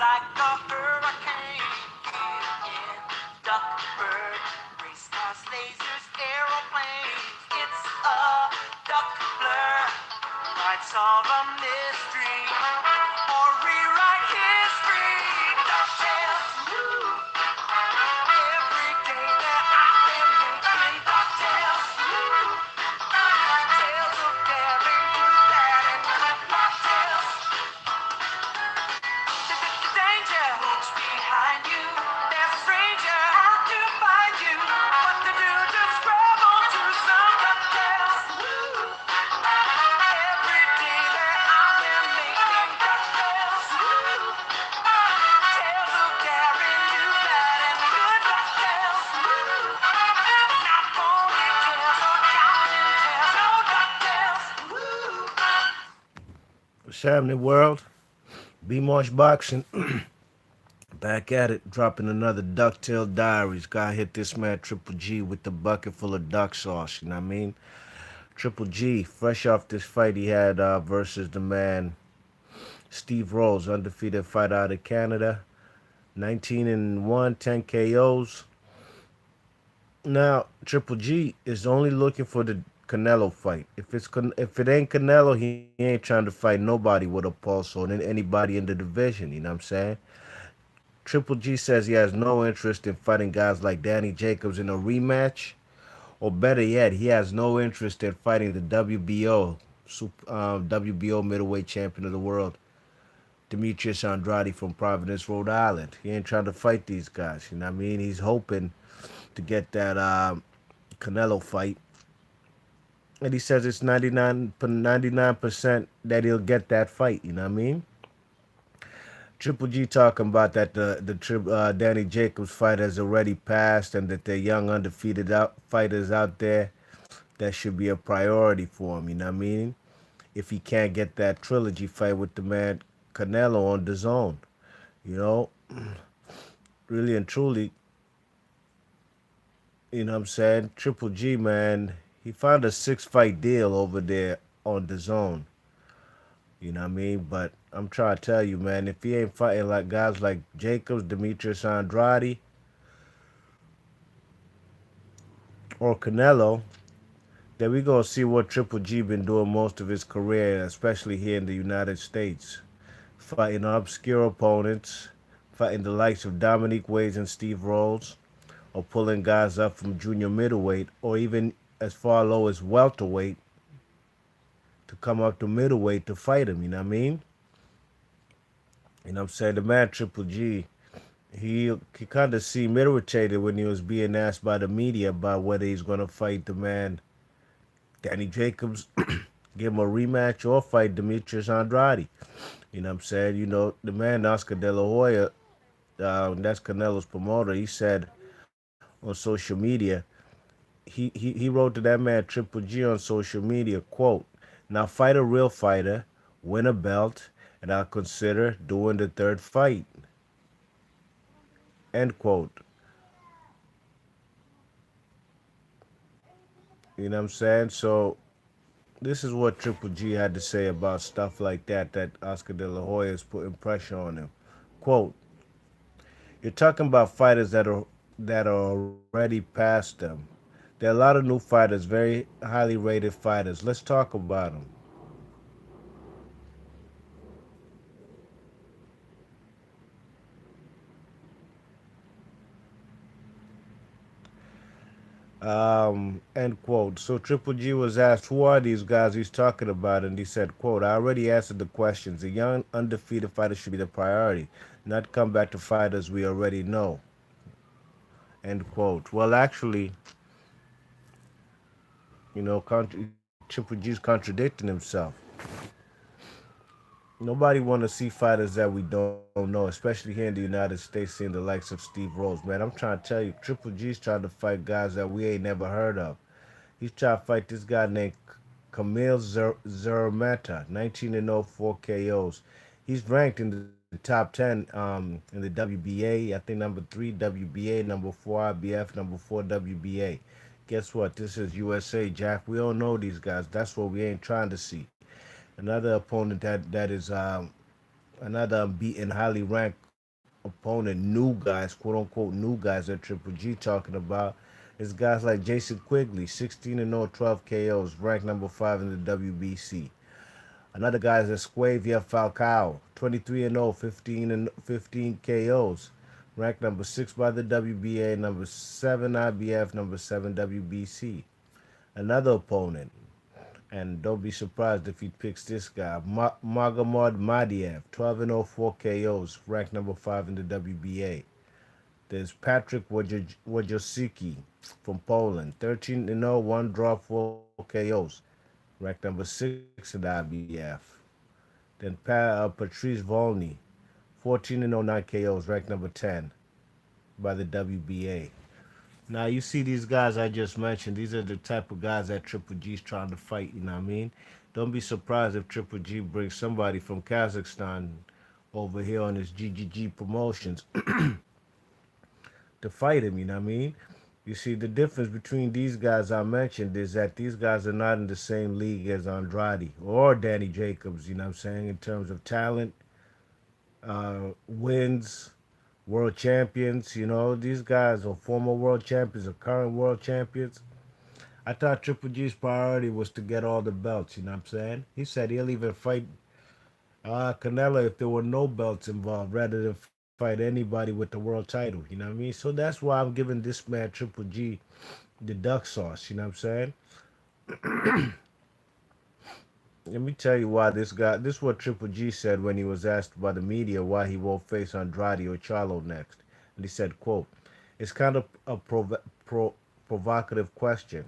like a hurricane. In duck, bird, race cars, lasers, aeroplanes. It's a duck blur. Might solve a mystery or rewrite history. DuckTales, woo! Every day that I've been making DuckTales, woo! Tales of daring, do that, and good DuckTales. Danger lurks behind you. There's a stranger out to find you. What to do? Just grab onto some DuckTales. Woo! Every day that I've been making DuckTales. Woo! Tales of daring, do that, and good DuckTales. Woo! Not ponytails or counting tails, no DuckTales. Woo! What's happening, world? B Marsh Boxing. Back at it, dropping another Ducktail Diaries. Gotta hit this man Triple G with the bucket full of duck sauce, you know what I mean? Triple G, fresh off this fight he had versus the man Steve Rose, undefeated fighter out of Canada. 19 and 1, 10 KOs. Now, Triple G is only looking for the Canelo fight. If it ain't Canelo, he ain't trying to fight nobody with a pulse or anybody in the division, you know what I'm saying? Triple G says he has no interest in fighting guys like Danny Jacobs in a rematch, or better yet, he has no interest in fighting the WBO middleweight champion of the world, Demetrius Andrade from Providence, Rhode Island. He ain't trying to fight these guys. You know what I mean? He's hoping to get that Canelo fight, and he says it's 99% that he'll get that fight. You know what I mean? Triple G talking about that the Danny Jacobs fight has already passed, and that there are young undefeated fighters out there that should be a priority for him. You know what I mean? If he can't get that trilogy fight with the man Canelo on the zone, you know, really and truly, you know what I'm saying? Triple G, man, he found a 6 fight deal over there on the zone. You know what I mean? But I'm trying to tell you, man, if he ain't fighting like guys like Jacobs, Demetrius Andrade, or Canelo, then we gonna see what Triple G been doing most of his career, especially here in the United States. Fighting obscure opponents, fighting the likes of Dominique Wade and Steve Rhodes, or pulling guys up from junior middleweight, or even as far low as welterweight to come up to middleweight to fight him, you know what I mean? You know what I'm saying? The man Triple G, he kind of seemed irritated when he was being asked by the media about whether he's going to fight the man Danny Jacobs, give him a rematch, or fight Demetrius Andrade. You know what I'm saying? You know, the man Oscar De La Hoya, that's Canelo's promoter, he said on social media, he wrote to that man Triple G on social media, quote, now fight a real fighter, win a belt, and I'll consider doing the third fight, end quote. You know what I'm saying? So this is what Triple G had to say about stuff like that Oscar De La Hoya is putting pressure on him. Quote, you're talking about fighters that are already past them. There are a lot of new fighters, very highly rated fighters. Let's talk about them. End quote. So Triple G was asked, who are these guys he's talking about? And he said, quote, I already answered the questions. A young, undefeated fighter should be the priority, not come back to fighters we already know. End quote. Well, actually, Triple G's contradicting himself. Nobody want to see fighters that we don't know, especially here in the United States, seeing the likes of Steve Rose. Man, I'm trying to tell you, Triple G's trying to fight guys that we ain't never heard of. He's trying to fight this guy named Camille Zermeta, 19 and 0, 4 KOs. He's ranked in the top 10 in the WBA. I think number 3 WBA, number 4 IBF, number 4 WBA. Guess what? This is USA, Jack. We all know these guys. That's what we ain't trying to see. Another opponent that is another unbeaten, highly ranked opponent new guys, quote unquote new guys that Triple G talking about is guys like Jason Quigley, 16 and 0, 12 KOs, ranked number 5 in the WBC. Another guy is Esquavia Falcao, 23 and 0, 15 and 15 KOs, ranked number 6 by the WBA, number 7 IBF, number 7 WBC. Another opponent, and don't be surprised if he picks this guy, Magomed Madiev, 12 and 0, 4 KOs, ranked number 5 in the WBA. There's Patrick Wojciechowski from Poland, 13 and 0, 1 draw, 4 KOs, ranked number 6 in the IBF. Then Patrice Volny, 14 and 0, 9 KOs, ranked number 10 by the WBA. Now you see these guys I just mentioned. These are the type of guys that Triple G's trying to fight. You know what I mean? Don't be surprised if Triple G brings somebody from Kazakhstan over here on his GGG promotions to fight him. You know what I mean? You see the difference between these guys I mentioned is that these guys are not in the same league as Andrade or Danny Jacobs. You know what I'm saying? In terms of talent, wins, world champions. You know, these guys are former world champions or current world champions. I thought Triple G's priority was to get all the belts, you know what I'm saying? He said he'll even fight Canelo if there were no belts involved rather than fight anybody with the world title, you know what I mean? So that's why I'm giving this man Triple G the duck sauce, you know what I'm saying? Let me tell you why this is what Triple G said when he was asked by the media why he won't face Andrade or Charlo next. And he said, quote, it's kind of a provocative question.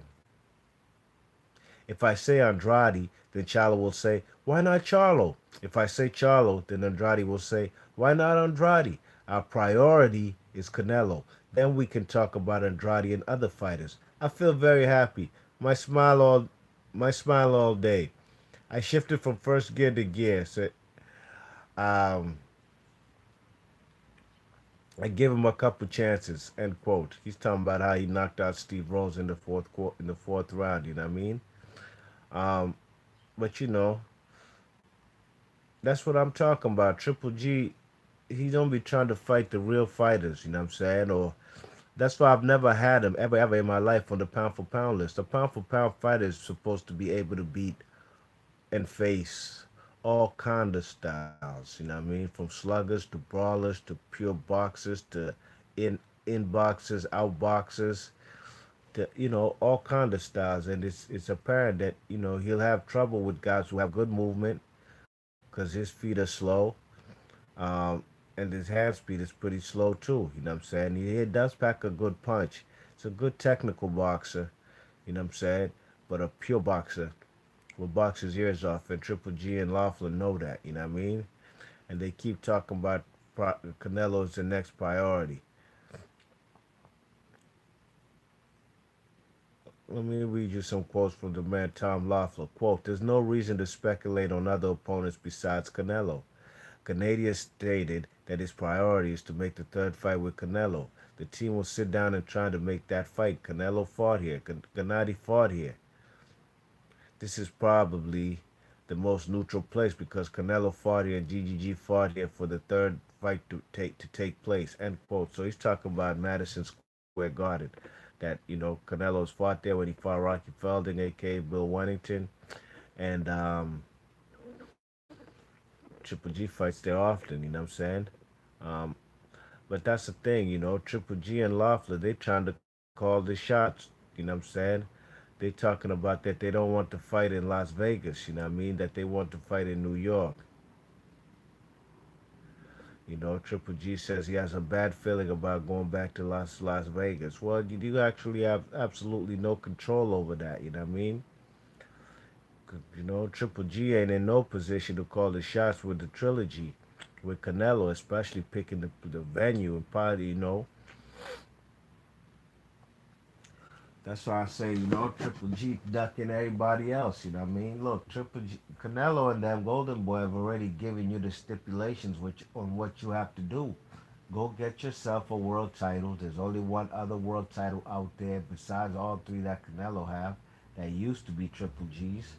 If I say Andrade, then Charlo will say, why not Charlo? If I say Charlo, then Andrade will say, why not Andrade? Our priority is Canelo. Then we can talk about Andrade and other fighters. I feel very happy. My smile all day. I shifted from first gear to gear. So, um, I give him a couple chances. End quote. He's talking about how he knocked out Steve Rose in the in the fourth round. You know what I mean? Um, but you know, that's what I'm talking about. Triple G, he don't be trying to fight the real fighters, you know what I'm saying? Or that's why I've never had him ever in my life on the pound for pound list. The pound for pound fighter is supposed to be able to beat and face all kind of styles, you know what I mean? From sluggers to brawlers to pure boxers to in boxers, out boxers, to all kind of styles. And it's apparent that he'll have trouble with guys who have good movement because his feet are slow. Um, and his hand speed is pretty slow too. You know what I'm saying? He does pack a good punch. It's a good technical boxer. You know what I'm saying? But a pure boxer will box his ears off. And Triple G and Laughlin know that. You know what I mean? And they keep talking about Canelo is the next priority. Let me read you some quotes from the man Tom Loeffler. Quote, there's no reason to speculate on other opponents besides Canelo. Canada stated that his priority is to make the third fight with Canelo. The team will sit down and try to make that fight. Canelo fought here. Gennady fought here. This is probably the most neutral place because Canelo fought here and GGG fought here for the third fight to take place. End quote. So he's talking about Madison Square Garden. That Canelo's fought there when he fought Rocky Felding, aka Bill Wennington, and Triple G fights there often. You know what I'm saying? Um, But that's the thing, Triple G and Loeffler, they trying to call the shots. You know what I'm saying? They talking about that they don't want to fight in Las Vegas. You know what I mean? That they want to fight in New York. Triple G says he has a bad feeling about going back to Las Vegas. Well, you actually have absolutely no control over that. You know what I mean? Triple G ain't in no position to call the shots with the trilogy, with Canelo, especially picking the venue and probably That's why I say, Triple G ducking everybody else. You know what I mean? Look, Triple G, Canelo and that Golden Boy have already given you the stipulations on what you have to do. Go get yourself a world title. There's only one other world title out there besides all three that Canelo have that used to be Triple G's.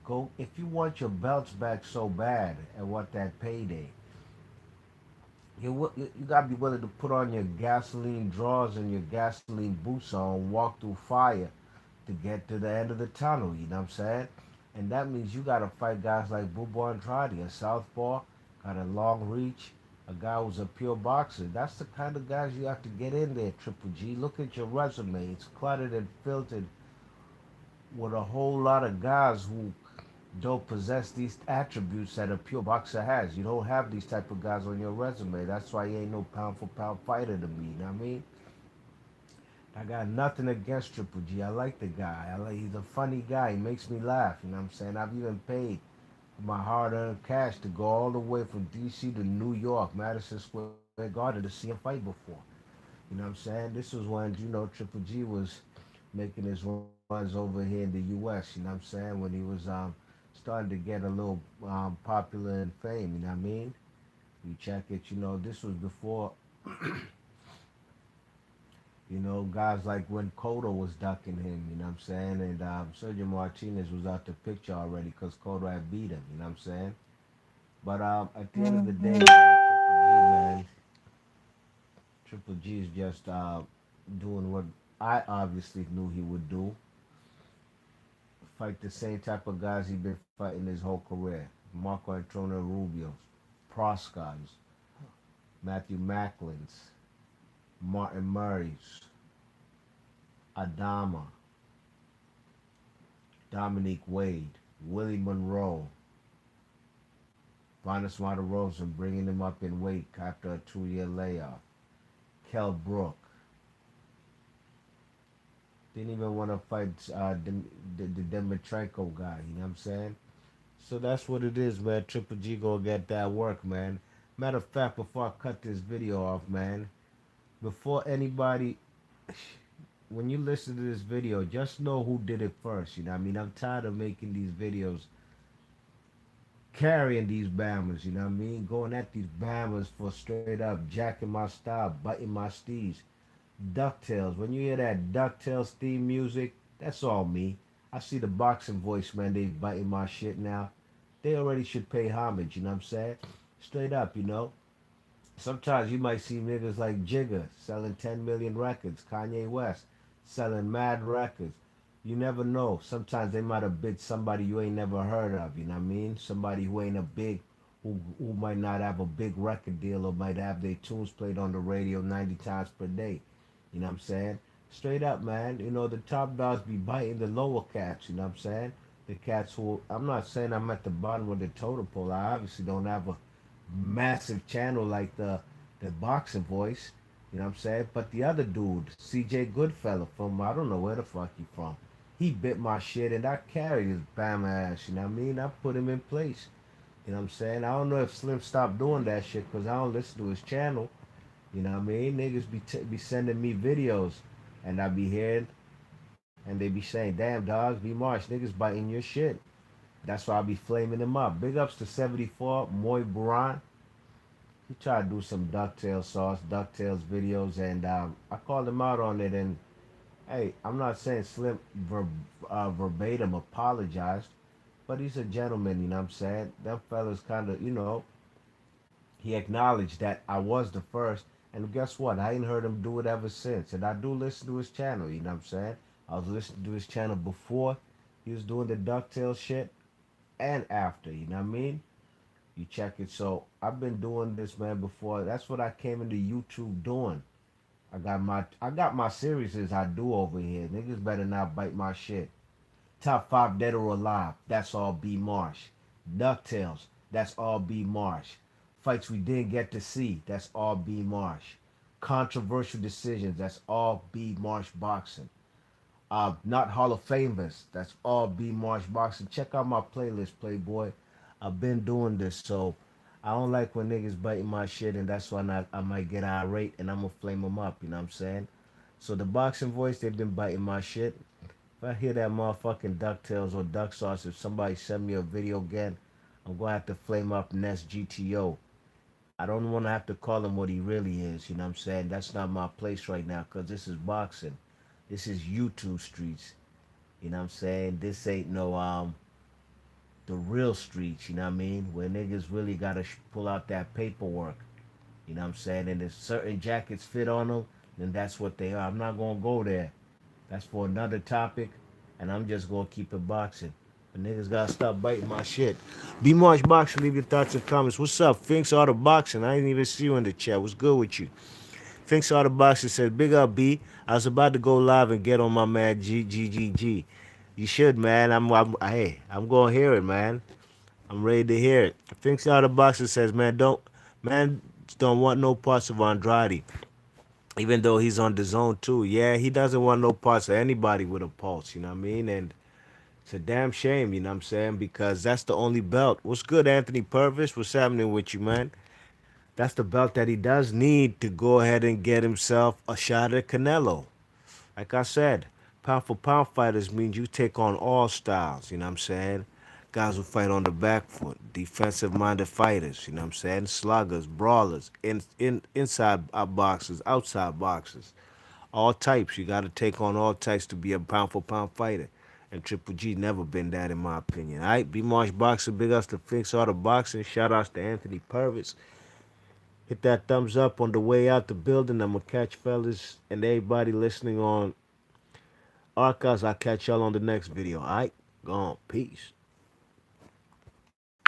Go if you want your belts back so bad and want that payday. You gotta be willing to put on your gasoline drawers and your gasoline boots on, walk through fire to get to the end of the tunnel. You know what I'm saying? And that means you gotta fight guys like Bubo Andrade, a southpaw, got a long reach, a guy who's a pure boxer. That's the kind of guys you have to get in there, Triple G. Look at your resume. It's cluttered and filtered with a whole lot of guys who don't possess these attributes that a pure boxer has. You don't have these type of guys on your resume. That's why he ain't no pound for pound fighter to me. You know what I mean? I got nothing against Triple G. I like the guy. He's a funny guy. He makes me laugh. You know what I'm saying? I've even paid my hard-earned cash to go all the way from D.C. to New York, Madison Square Garden, to see him fight before. You know what I'm saying? This was when Triple G was making his runs over here in the U.S. You know what I'm saying? When he was starting to get a little popular and fame. You know what I mean? You check it. This was before. Guys like when Cotto was ducking him, you know what I'm saying? And Sergio Martinez was out the picture already because Cotto had beat him, you know what I'm saying? But at the end of the day, man, Triple G is just doing what I obviously knew he would do. Fight the same type of guys he's been fighting his whole career. Marco Antonio Rubio, Proscott's, Matthew Macklin's, Martin Murray's, Adama, Dominique Wade, Willie Monroe, Vanes Rosen bringing him up in weight after a 2-year layoff. Kell Brook didn't even want to fight the Dimitrenko guy. You know what I'm saying? So that's what it is, man. Triple G gonna get that work, man. Matter of fact, before I cut this video off, man, before anybody, when you listen to this video, just know who did it first. You know what I mean? I'm tired of making these videos carrying these bammers, you know what I mean? Going at these bammers for straight up jacking my style, biting my steez. DuckTales. When you hear that DuckTales theme music, that's all me. I see the boxing voice, man. They biting my shit now. They already should pay homage, you know what I'm saying? Straight up, Sometimes you might see niggas like Jigga selling 10 million records, Kanye West selling mad records. You never know. Sometimes they might have bid somebody you ain't never heard of, you know what I mean? Somebody who ain't a big, who might not have a big record deal or might have their tunes played on the radio 90 times per day. You know what I'm saying? Straight up, man. The top dogs be biting the lower cats, you know what I'm saying? The cats who, I'm not saying I'm at the bottom of the totem pole. I obviously don't have a massive channel like the boxing voice. You know what I'm saying? But the other dude, CJ Goodfellow from I don't know where the fuck he from. He bit my shit and I carried his bam ass. You know what I mean? I put him in place. You know what I'm saying? I don't know if Slim stopped doing that shit because I don't listen to his channel. You know what I mean? Niggas be sending me videos and I be hearing and they be saying, damn dogs, be Marsh, niggas biting your shit. That's why I be flaming them up. Big ups to 74, Moy Buran. He tried to do some DuckTales sauce, DuckTales videos, and I called him out on it. And hey, I'm not saying Slim verbatim apologized, but he's a gentleman, you know what I'm saying? Them fellas kind of, he acknowledged that I was the first. And guess what? I ain't heard him do it ever since. And I do listen to his channel, you know what I'm saying? I was listening to his channel before he was doing the DuckTales shit and after, you know what I mean? You check it. So I've been doing this, man, before. That's what I came into YouTube doing. I got my series as I do over here. Niggas better not bite my shit. Top 5 Dead or Alive. That's all B Marsh. DuckTales. That's all B Marsh. Fights we didn't get to see. That's all B Marsh. Controversial decisions. That's all B Marsh boxing. Not Hall of Famers. That's all B Marsh boxing. Check out my playlist, Playboy. I've been doing this, so I don't like when niggas biting my shit, and that's why I might get irate and I'm gonna flame them up. You know what I'm saying? So the boxing voice, they've been biting my shit. If I hear that motherfucking DuckTales or Duck Sauce, if somebody send me a video again, I'm gonna have to flame up Nest GTO. I don't want to have to call him what he really is. You know what I'm saying? That's not my place right now, cause this is boxing. This is YouTube streets. You know what I'm saying? This ain't no the real streets, you know what I mean? Where niggas really gotta pull out that paperwork. You know what I'm saying? And if certain jackets fit on them, then that's what they are. I'm not gonna go there. That's for another topic, and I'm just gonna keep it boxing. But niggas gotta stop biting my shit. B March Boxing, leave your thoughts and comments. What's up? Finks Art of Boxing. I didn't even see you in the chat. What's good with you? Finks Art of Boxing says, Big up B. I was about to go live and get on my man G. You should, man. I'm gonna hear it, man. I'm ready to hear it. Finks Art of Boxing says, man don't want no parts of Andrade. Even though he's on the zone too. Yeah, he doesn't want no parts of anybody with a pulse, you know what I mean? And it's a damn shame, you know what I'm saying? Because that's the only belt. What's good, Anthony Purvis? What's happening with you, man? That's the belt that he does need to go ahead and get himself a shot at Canelo. Like I said, pound for pound fighters means you take on all styles, you know what I'm saying? Guys who fight on the back foot, defensive minded fighters, you know what I'm saying? Sluggers, brawlers, inside boxers, outside boxers. All types. You got to take on all types to be a pound for pound fighter. And Triple G never been that in my opinion. All right, B Marsh Boxer, big ups to Fix Art of Boxing. Shout outs to Anthony Purvis. Hit that thumbs up on the way out the building. I'm gonna catch fellas and everybody listening on Archives. I'll catch y'all on the next video. All right, gone. Peace.